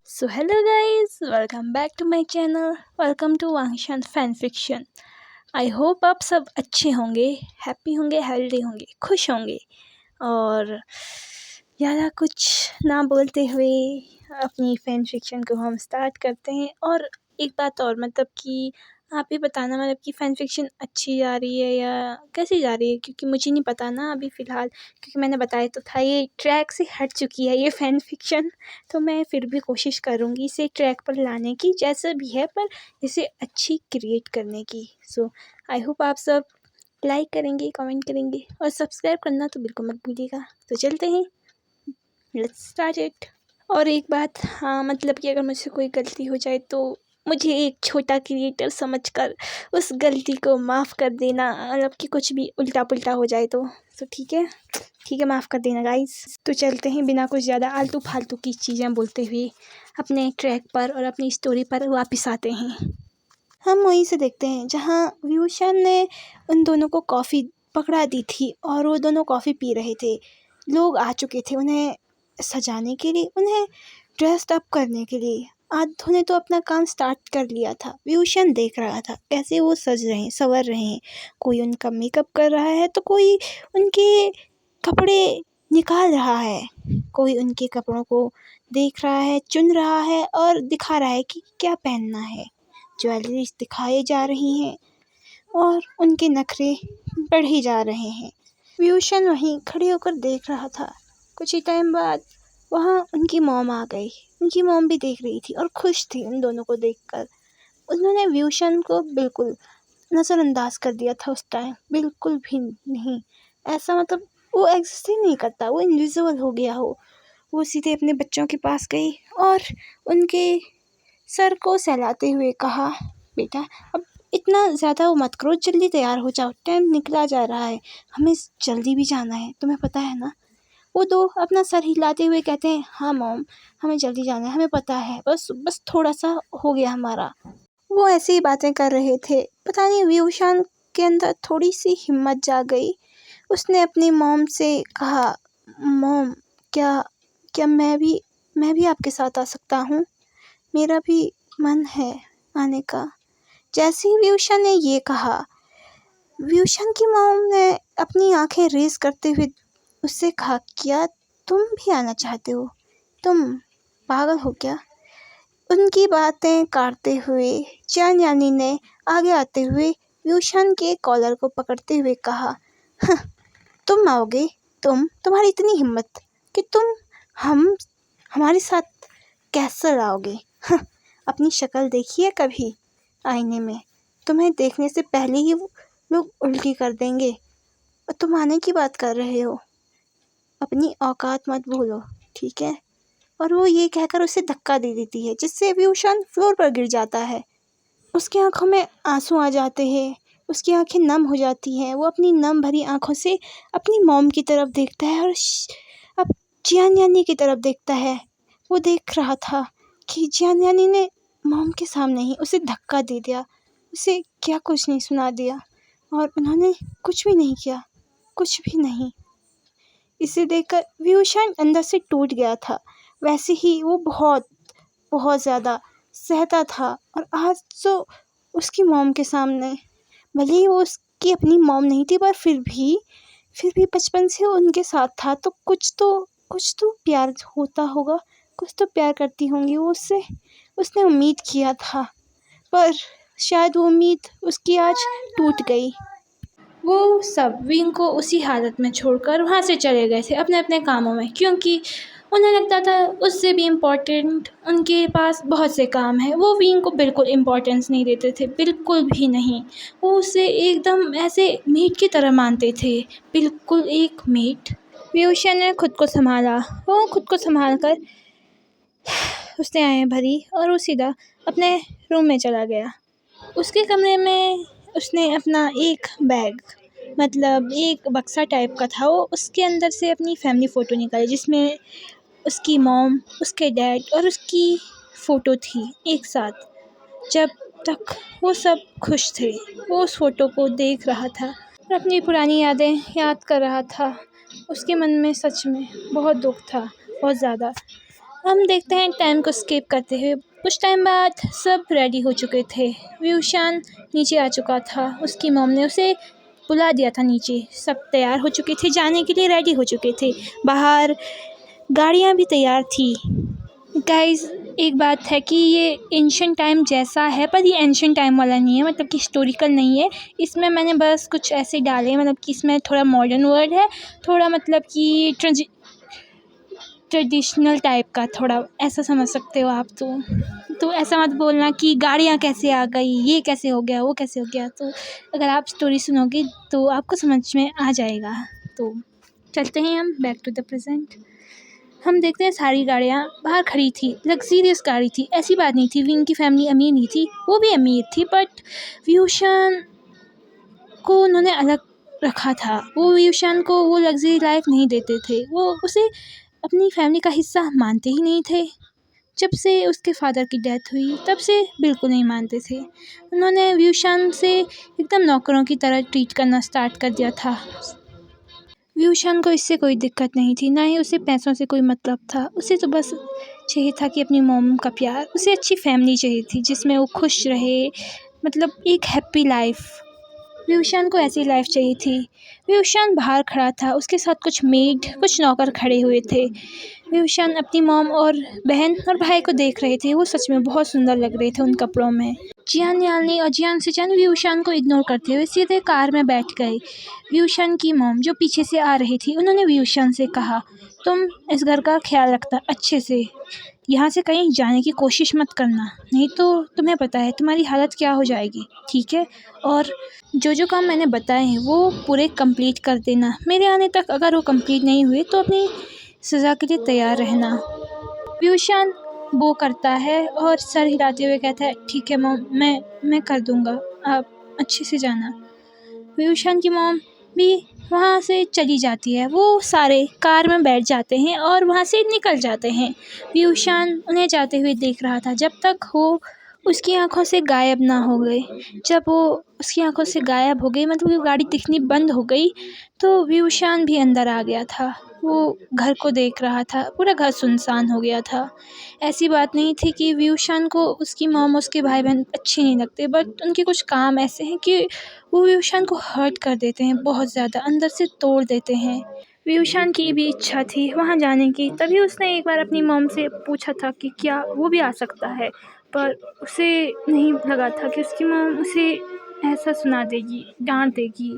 So hello guys, welcome back to my channel. Welcome to Wangxian fan fiction. I hope आप सब अच्छे होंगे, happy होंगे, healthy होंगे, खुश होंगे और ज़्यादा कुछ ना बोलते हुए अपनी फैन फिक्शन को हम स्टार्ट करते हैं। और एक बात और, मतलब कि आप ही बताना मतलब कि फ़ैन फिक्शन अच्छी जा रही है या कैसी जा रही है, क्योंकि मुझे नहीं पता ना अभी फ़िलहाल, क्योंकि मैंने बताया तो था ये ट्रैक से हट चुकी है ये फ़ैन फिक्शन। तो मैं फिर भी कोशिश करूँगी इसे ट्रैक पर लाने की, जैसा भी है, पर इसे अच्छी क्रिएट करने की। सो आई होप आप सब लाइक करेंगे, कमेंट करेंगे और सब्सक्राइब करना तो बिल्कुल मत भूलिएगा। तो चलते हैं, लेट्स स्टार्ट इट। और एक बात, हाँ, मतलब कि अगर मुझसे कोई गलती हो जाए तो मुझे एक छोटा क्रिएटर समझकर उस गलती को माफ़ कर देना, मतलब कि कुछ भी उल्टा पुल्टा हो जाए तो ठीक है, माफ़ कर देना गाइस। तो चलते हैं बिना कुछ ज़्यादा आलतू फालतू की चीज़ें बोलते हुए अपने ट्रैक पर और अपनी स्टोरी पर वापस आते हैं। हम वहीं से देखते हैं जहाँ व्यूशन ने उन दोनों को कॉफ़ी पकड़ा दी थी और वो दोनों कॉफ़ी पी रहे थे। लोग आ चुके थे उन्हें सजाने के लिए, उन्हें ड्रेस्ड अप करने के लिए। आधों ने तो अपना काम स्टार्ट कर लिया था। व्यूशन देख रहा था कैसे वो सज रहे हैं, संवर रहे हैं। कोई उनका मेकअप कर रहा है तो कोई उनके कपड़े निकाल रहा है, कोई उनके कपड़ों को देख रहा है, चुन रहा है और दिखा रहा है कि क्या पहनना है। ज्वेलरीज दिखाई जा रही हैं और उनके नखरे बढ़े जा रहे हैं। व्यूशन वहीं खड़े होकर देख रहा था। कुछ ही टाइम बाद वहाँ उनकी मॉम आ गई। उनकी मॉम भी देख रही थी और खुश थी उन दोनों को देखकर। उन्होंने व्यूशन को बिल्कुल नज़रअंदाज कर दिया था उस टाइम, बिल्कुल भी नहीं। ऐसा मतलब वो एग्जिस्ट ही नहीं करता, वो इनविजिबल हो गया हो। वो सीधे अपने बच्चों के पास गई और उनके सर को सहलाते हुए कहा, बेटा अब इतना ज़्यादा वो मत करो, जल्दी तैयार हो जाओ, टाइम निकला जा रहा है, हमें जल्दी भी जाना है, तुम्हें पता है ना। वो दो अपना सर हिलाते हुए कहते हैं, हाँ मॉम, हमें जल्दी जाना है, हमें पता है, बस थोड़ा सा हो गया हमारा। वो ऐसी ही बातें कर रहे थे। पता नहीं व्यूशान के अंदर थोड़ी सी हिम्मत जाग गई। उसने अपनी मॉम से कहा, मॉम, क्या क्या मैं भी आपके साथ आ सकता हूँ? मेरा भी मन है आने का। जैसे ही व्यूशन ने ये कहा, व्यूशन की मॉम ने अपनी आंखें रेज करते हुए उससे कहा, क्या तुम भी आना चाहते हो? तुम पागल हो क्या? उनकी बातें काटते हुए चान यानी ने आगे आते हुए व्यूशन के कॉलर को पकड़ते हुए कहा, तुम आओगे? तुम्हारी इतनी हिम्मत कि तुम हमारे साथ कैसल आओगे? अपनी शक्ल देखिए कभी आईने में, तुम्हें देखने से पहले ही वो लोग उल्टी कर देंगे और तुम आने की बात कर रहे हो। अपनी औकात मत भूलो, ठीक है? और वो ये कहकर उसे धक्का दे देती है, जिससे व्यूशन फ्लोर पर गिर जाता है। उसकी आंखों में आंसू आ जाते हैं, उसकी आंखें नम हो जाती हैं। वो अपनी नम भरी आंखों से अपनी मॉम की तरफ देखता है और अब जियान यानी की तरफ देखता है। वो देख रहा था कि जियान यानी ने मॉम के सामने ही उसे धक्का दे दिया, उसे क्या कुछ नहीं सुना दिया और उन्होंने कुछ भी नहीं किया, कुछ भी नहीं। इसे देखकर व्यूशन अंदर से टूट गया था। वैसे ही वो बहुत बहुत ज़्यादा सहता था और आज तो उसकी मॉम के सामने, भले ही वो उसकी अपनी मॉम नहीं थी, पर फिर भी बचपन से उनके साथ था, तो कुछ तो प्यार होता होगा, कुछ तो प्यार करती होंगी वो उससे। उसने उम्मीद किया था, पर शायद वो उम्मीद उसकी आज टूट गई। वो सब विंग को उसी हालत में छोड़कर वहाँ से चले गए थे अपने अपने कामों में, क्योंकि उन्हें लगता था उससे भी इम्पोर्टेंट उनके पास बहुत से काम हैं। वो विंग को बिल्कुल इम्पोर्टेंस नहीं देते थे, बिल्कुल भी नहीं। वो उसे एकदम ऐसे मीट की तरह मानते थे, बिल्कुल एक मीट। व्यूशन ने खुद को संभाला, वो खुद को संभाल कर उसने आएँ भरी और वो सीधा अपने रूम में चला गया। उसके कमरे में उसने अपना एक बैग, मतलब एक बक्सा टाइप का था, वो उसके अंदर से अपनी फैमिली फ़ोटो निकाली, जिसमें उसकी मॉम, उसके डैड और उसकी फ़ोटो थी एक साथ। जब तक वो सब खुश थे, वो उस फ़ोटो को देख रहा था और अपनी पुरानी यादें याद कर रहा था। उसके मन में सच में बहुत दुख था, बहुत ज़्यादा। हम देखते हैं टाइम को स्किप करते हुए कुछ टाइम बाद सब रेडी हो चुके थे। व्यूशान नीचे आ चुका था। उसकी मॉम ने उसे बुला दिया था नीचे। सब तैयार हो चुके थे, जाने के लिए रेडी हो चुके थे। बाहर गाड़ियाँ भी तैयार थी। गाइस, एक बात है कि ये एंशिएंट टाइम जैसा है, पर ये एंशिएंट टाइम वाला नहीं है, मतलब कि हिस्टोरिकल नहीं है। इसमें मैंने बस कुछ ऐसे डाले हैं, मतलब कि इसमें थोड़ा मॉडर्न वर्ड है, थोड़ा मतलब कि ट्रेडिशनल टाइप का, थोड़ा ऐसा समझ सकते हो आप। तो ऐसा मत बोलना कि गाड़ियाँ कैसे आ गई, ये कैसे हो गया, वो कैसे हो गया। तो अगर आप स्टोरी सुनोगे तो आपको समझ में आ जाएगा। तो चलते हैं हम बैक टू द प्रेजेंट। हम देखते हैं सारी गाड़ियाँ बाहर खड़ी थी। लग्जीरियस गाड़ी थी, ऐसी बात नहीं थी विंग की फैमिली अमीर नहीं थी, वो भी अमीर थी, बट व्यूशान को उन्होंने अलग रखा था। वो व्यूशान को वो लग्जरी लाइफ नहीं देते थे। वो उसे अपनी फैमिली का हिस्सा मानते ही नहीं थे। जब से उसके फादर की डेथ हुई तब से बिल्कुल नहीं मानते थे। उन्होंने व्यूशान से एकदम नौकरों की तरह ट्रीट करना स्टार्ट कर दिया था। व्यूशान को इससे कोई दिक्कत नहीं थी, ना ही उसे पैसों से कोई मतलब था। उसे तो बस चाहिए था कि अपनी मॉम का प्यार, उसे अच्छी फैमिली चाहिए थी जिसमें वो खुश रहे, मतलब एक हैप्पी लाइफ। व्यूशान को ऐसी लाइफ चाहिए थी। व्यूशान बाहर खड़ा था, उसके साथ कुछ मेड, कुछ नौकर खड़े हुए थे। व्यूशान अपनी मॉम और बहन और भाई को देख रहे थे। वो सच में बहुत सुंदर लग रहे थे उन कपड़ों में। जियान यालनी और जियान सिचान व्यूशान को इग्नोर करते हुए सीधे कार में बैठ गए। व्यूशान की मॉम जो पीछे से आ रही थी, उन्होंने व्यूशान से कहा, तुम इस घर का ख्याल रखना अच्छे से, यहाँ से कहीं जाने की कोशिश मत करना, नहीं तो तुम्हें पता है तुम्हारी हालत क्या हो जाएगी, ठीक है? और जो काम मैंने बताए हैं वो पूरे कंप्लीट कर देना। मेरे आने तक अगर वो कंप्लीट नहीं हुए तो अपनी सज़ा के लिए तैयार रहना। व्यूशान वो करता है और सर हिलाते हुए कहता है, ठीक है मॉम, मैं कर दूँगा, आप अच्छे से जाना। व्यूशान की मॉम भी वहाँ से चली जाती है। वो सारे कार में बैठ जाते हैं और वहाँ से निकल जाते हैं। व्यूशान उन्हें जाते हुए देख रहा था जब तक वो उसकी आंखों से गायब ना हो गए। जब वो उसकी आंखों से गायब हो गई, मतलब वो गाड़ी दिखनी बंद हो गई, तो व्यूशान भी अंदर आ गया था। वो घर को देख रहा था, पूरा घर सुनसान हो गया था। ऐसी बात नहीं थी कि व्यूशान को उसकी मॉम, उसके भाई बहन अच्छे नहीं लगते, बट उनके कुछ काम ऐसे हैं कि वो व्यूशान को हर्ट कर देते हैं, बहुत ज़्यादा अंदर से तोड़ देते हैं। व्यूशान की भी इच्छा थी वहाँ जाने की, तभी उसने एक बार अपनी मॉम से पूछा था कि क्या वो भी आ सकता है, पर उसे नहीं लगा था कि उसकी मॉम उसे ऐसा सुना देगी, डांट देगी।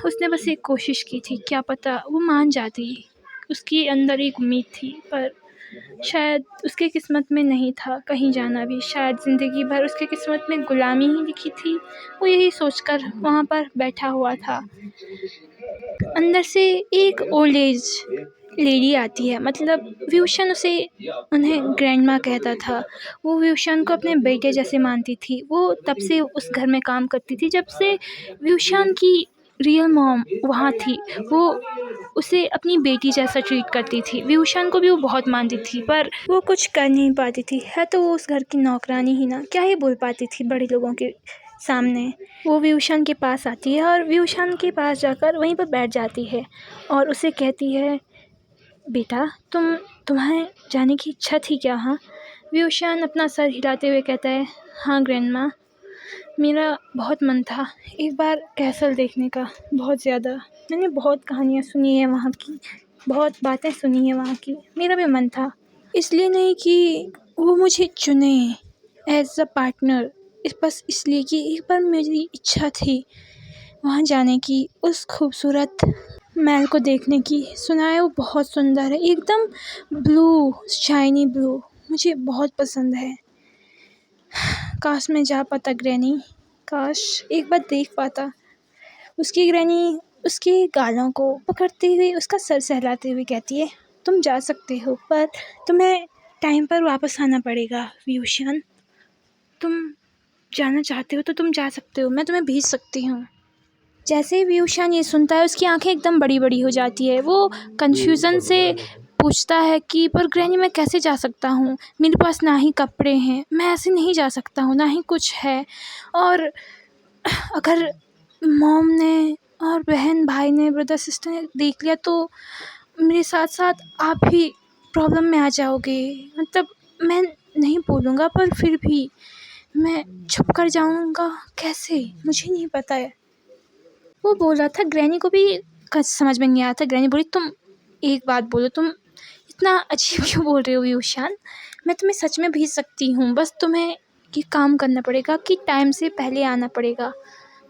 उसने बस एक कोशिश की थी, क्या पता वो मान जाती। उसकी अंदर एक उम्मीद थी, पर शायद उसके किस्मत में नहीं था कहीं जाना भी। शायद ज़िंदगी भर उसके किस्मत में गुलामी ही लिखी थी। वो यही सोचकर वहाँ पर बैठा हुआ था। अंदर से एक ओल्ड एज लेडी आती है, मतलब व्यूशन उन्हें ग्रैंड माँ कहता था। वो व्यूशन को अपने बेटे जैसे मानती थी। वो तब से उस घर में काम करती थी जब से व्यूशन की रियल मॉम वहाँ थी। वो उसे अपनी बेटी जैसा ट्रीट करती थी। व्यूशन को भी वो बहुत मानती थी, पर वो कुछ कर नहीं पाती थी। है तो वो उस घर की नौकरानी ही ना, क्या ही बोल पाती थी बड़े लोगों के सामने। वो व्यूशन के पास आती है और व्यूशन के पास जाकर वहीं पर बैठ जाती है और उसे कहती है, बेटा तुम्हें जाने की इच्छा थी क्या? हाँ। व्यूशन अपना सर हिलाते हुए कहता है, हाँ ग्रैंड माँ, मेरा बहुत मन था एक बार कैसल देखने का, बहुत ज़्यादा। मैंने बहुत कहानियाँ सुनी है वहाँ की, बहुत बातें सुनी है वहाँ की, मेरा भी मन था। इसलिए नहीं कि वो मुझे चुने एज अ पार्टनर, बस इसलिए कि एक बार मेरी इच्छा थी वहाँ जाने की, उस खूबसूरत महल को देखने की। सुना है वो बहुत सुंदर है, एकदम ब्लू, शाइनी ब्लू, मुझे बहुत पसंद है। काश मैं जा पाता ग्रैनी, काश एक बार देख पाता। उसकी ग्रैनी उसके गालों को पकड़ते हुए उसका सर सहलाते हुए कहती है, तुम जा सकते हो, पर तुम्हें टाइम पर वापस आना पड़ेगा। व्यूशन, तुम जाना चाहते हो तो तुम जा सकते हो, मैं तुम्हें भेज सकती हूँ। जैसे ही व्यूशन ये सुनता है उसकी आंखें एकदम बड़ी बड़ी हो जाती है। वो कन्फ्यूज़न से पूछता है कि पर ग्रैनी मैं कैसे जा सकता हूँ, मेरे पास ना ही कपड़े हैं, मैं ऐसे नहीं जा सकता हूँ, ना ही कुछ है। और अगर मॉम ने और बहन भाई ने, ब्रदर सिस्टर ने देख लिया तो मेरे साथ साथ आप भी प्रॉब्लम में आ जाओगे। मतलब मैं नहीं बोलूँगा पर फिर भी मैं छुप कर जाऊँगा कैसे, मुझे नहीं पता है। वो बोल रहा था, ग्रैनी को भी समझ में नहीं आया था। ग्रैनी बोली, तुम एक बात बोलो, तुम इतना अजीब क्यों बोल रहे हो यूशान, मैं तुम्हें सच में भेज सकती हूँ, बस तुम्हें ये काम करना पड़ेगा कि टाइम से पहले आना पड़ेगा,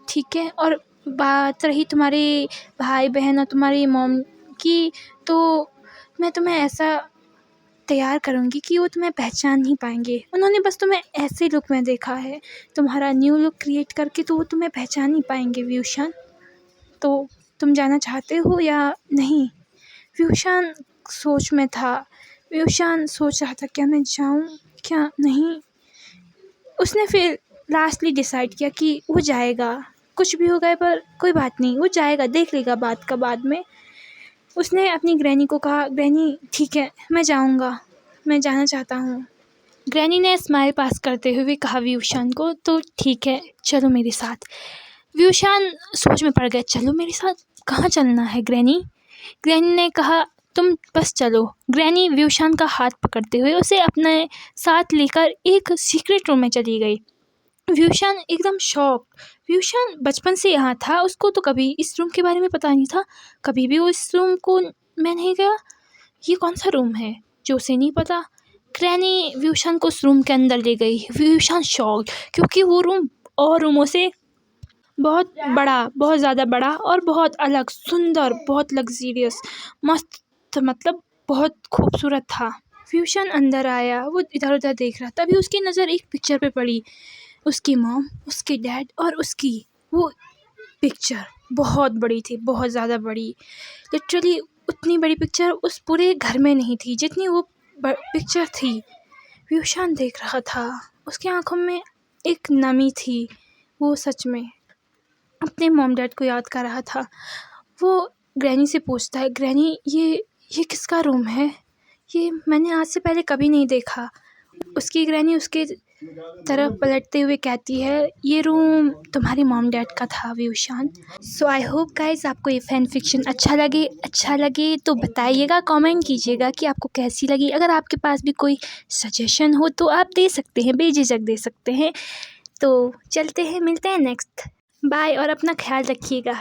ठीक है। और बात रही तुम्हारे भाई बहन और तुम्हारी मॉम की, तो मैं तुम्हें ऐसा तैयार करूँगी कि वो तुम्हें पहचान नहीं पाएंगे। उन्होंने बस तुम्हें ऐसे लुक में देखा है, तुम्हारा न्यू लुक क्रिएट करके, तो वो तुम्हें पहचान नहीं पाएंगे व्यूशान। तो तुम जाना चाहते हो या नहीं? व्यूशान सोच में था। व्यूशान सोच रहा था, क्या मैं जाऊँ क्या नहीं। उसने फिर लास्टली डिसाइड किया कि वो जाएगा, कुछ भी हो गए पर कोई बात नहीं, वो जाएगा, देख लेगा बात का बाद में। उसने अपनी ग्रैनी को कहा, ग्रैनी ठीक है मैं जाऊँगा, मैं जाना चाहता हूँ। ग्रैनी ने स्माइल पास करते हुए कहा व्यूशान को, तो ठीक है चलो मेरे साथ। व्यूशान सोच में पड़ गया, चलो मेरे साथ, कहाँ चलना है ग्रैनी? ग्रैनी ने कहा, तुम बस चलो। ग्रैनी व्यूशान का हाथ पकड़ते हुए उसे अपने साथ लेकर एक सीक्रेट रूम में चली गई। व्यूशान एकदम शॉक। व्यूशान बचपन से यहाँ था, उसको तो कभी इस रूम के बारे में पता नहीं था, कभी भी वो इस रूम को मैं नहीं गया। ये कौन सा रूम है जो उसे नहीं पता? ग्रैनी व्यूशान को उस रूम के अंदर ले गई। व्यूशान शॉक, क्योंकि वो रूम और रूमों से बहुत बड़ा, बहुत ज़्यादा बड़ा और बहुत अलग, सुंदर, बहुत लग्जीरियस, मस्त, मतलब बहुत खूबसूरत था। व्यूशान अंदर आया, वो इधर उधर देख रहा, तभी उसकी नज़र एक पिक्चर पे पड़ी। उसकी मॉम, उसके डैड और उसकी वो पिक्चर बहुत बड़ी थी, बहुत ज़्यादा बड़ी। लिटरली उतनी बड़ी पिक्चर उस पूरे घर में नहीं थी जितनी वो पिक्चर थी। व्यूशान देख रहा था, उसकी आंखों में एक नमी थी। वो सच में अपने मॉम डैड को याद कर रहा था। वो ग्रैनी से पूछता है, ग्रैनी ये किसका रूम है? ये मैंने आज से पहले कभी नहीं देखा। उसकी ग्रैनी उसके तरफ पलटते हुए कहती है, ये रूम तुम्हारी मॉम डैड का था व्यूशान। सो आई होप गाइज आपको ये फैन फिक्शन अच्छा लगे तो बताइएगा, कमेंट कीजिएगा कि आपको कैसी लगी। अगर आपके पास भी कोई सजेशन हो तो आप दे सकते हैं, बेझिझक दे सकते हैं। तो चलते हैं, मिलते हैं नेक्स्ट। बाय और अपना ख्याल रखिएगा।